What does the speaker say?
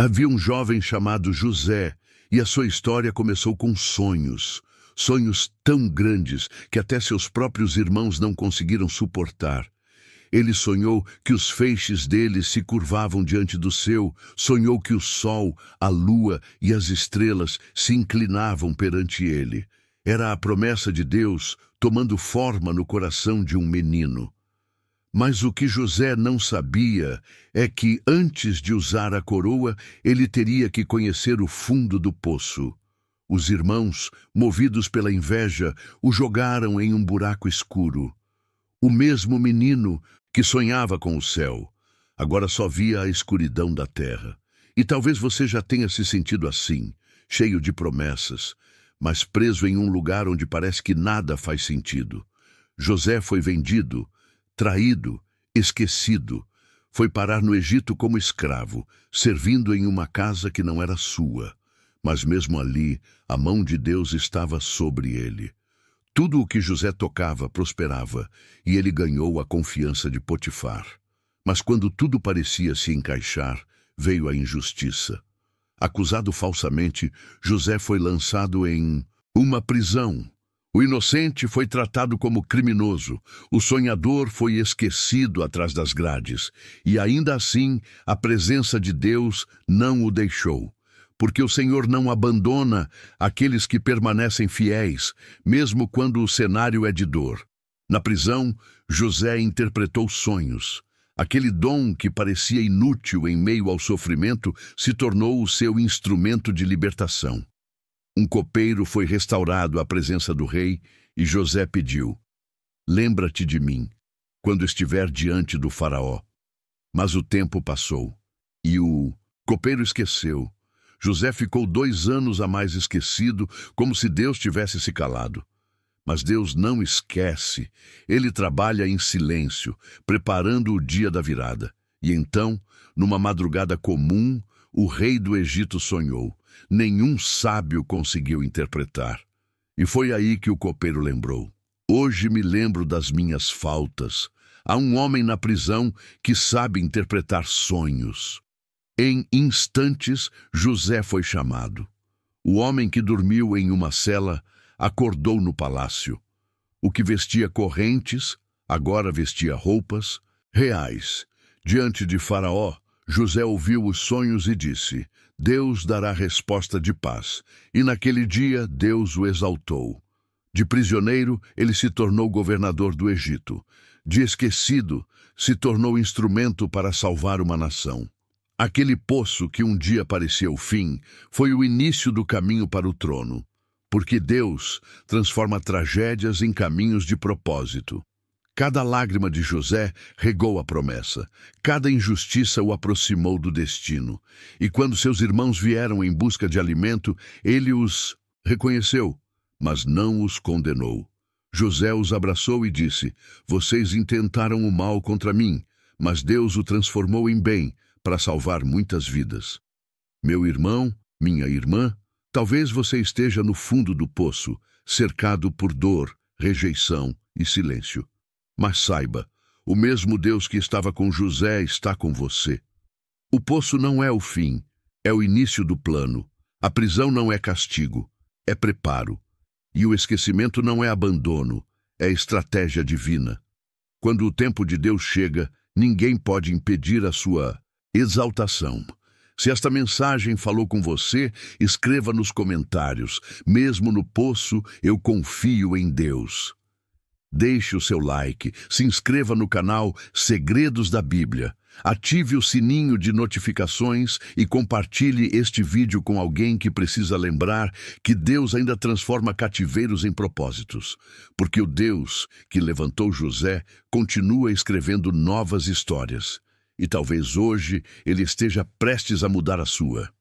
Havia um jovem chamado José, e a sua história começou com sonhos. Sonhos tão grandes que até seus próprios irmãos não conseguiram suportar. Ele sonhou que os feixes dele se curvavam diante do seu, sonhou que o sol, a lua e as estrelas se inclinavam perante ele. Era a promessa de Deus tomando forma no coração de um menino. Mas o que José não sabia é que, antes de usar a coroa, ele teria que conhecer o fundo do poço. Os irmãos, movidos pela inveja, o jogaram em um buraco escuro. O mesmo menino que sonhava com o céu, agora só via a escuridão da terra. E talvez você já tenha se sentido assim, cheio de promessas, mas preso em um lugar onde parece que nada faz sentido. José foi vendido, traído, esquecido. Foi parar no Egito como escravo, servindo em uma casa que não era sua. Mas mesmo ali, a mão de Deus estava sobre ele. Tudo o que José tocava prosperava, e ele ganhou a confiança de Potifar. Mas quando tudo parecia se encaixar, veio a injustiça. Acusado falsamente, José foi lançado em uma prisão. O inocente foi tratado como criminoso, o sonhador foi esquecido atrás das grades, e ainda assim a presença de Deus não o deixou. Porque o Senhor não abandona aqueles que permanecem fiéis, mesmo quando o cenário é de dor. Na prisão, José interpretou sonhos. Aquele dom que parecia inútil em meio ao sofrimento se tornou o seu instrumento de libertação. Um copeiro foi restaurado à presença do rei e José pediu: "Lembra-te de mim, quando estiver diante do faraó." Mas o tempo passou e o copeiro esqueceu. José ficou 2 anos a mais esquecido, como se Deus tivesse se calado. Mas Deus não esquece. Ele trabalha em silêncio, preparando o dia da virada. E então, numa madrugada comum, o rei do Egito sonhou. Nenhum sábio conseguiu interpretar. E foi aí que o copeiro lembrou: "Hoje me lembro das minhas faltas. Há um homem na prisão que sabe interpretar sonhos." Em instantes, José foi chamado. O homem que dormiu em uma cela acordou no palácio. O que vestia correntes, agora vestia roupas reais. Diante de Faraó, José ouviu os sonhos e disse: "Deus dará resposta de paz." E naquele dia, Deus o exaltou. De prisioneiro, ele se tornou governador do Egito. De esquecido, se tornou instrumento para salvar uma nação. Aquele poço que um dia parecia o fim, foi o início do caminho para o trono, porque Deus transforma tragédias em caminhos de propósito. Cada lágrima de José regou a promessa, cada injustiça o aproximou do destino, e quando seus irmãos vieram em busca de alimento, ele os reconheceu, mas não os condenou. José os abraçou e disse: "Vocês intentaram o mal contra mim, mas Deus o transformou em bem, para salvar muitas vidas." Meu irmão, minha irmã, talvez você esteja no fundo do poço, cercado por dor, rejeição e silêncio. Mas saiba, o mesmo Deus que estava com José está com você. O poço não é o fim, é o início do plano. A prisão não é castigo, é preparo. E o esquecimento não é abandono, é estratégia divina. Quando o tempo de Deus chega, ninguém pode impedir a sua exaltação. Se esta mensagem falou com você, escreva nos comentários: "Mesmo no poço, eu confio em Deus." Deixe o seu like, se inscreva no canal Segredos da Bíblia, ative o sininho de notificações e compartilhe este vídeo com alguém que precisa lembrar que Deus ainda transforma cativeiros em propósitos, porque o Deus que levantou José continua escrevendo novas histórias. E talvez hoje ele esteja prestes a mudar a sua.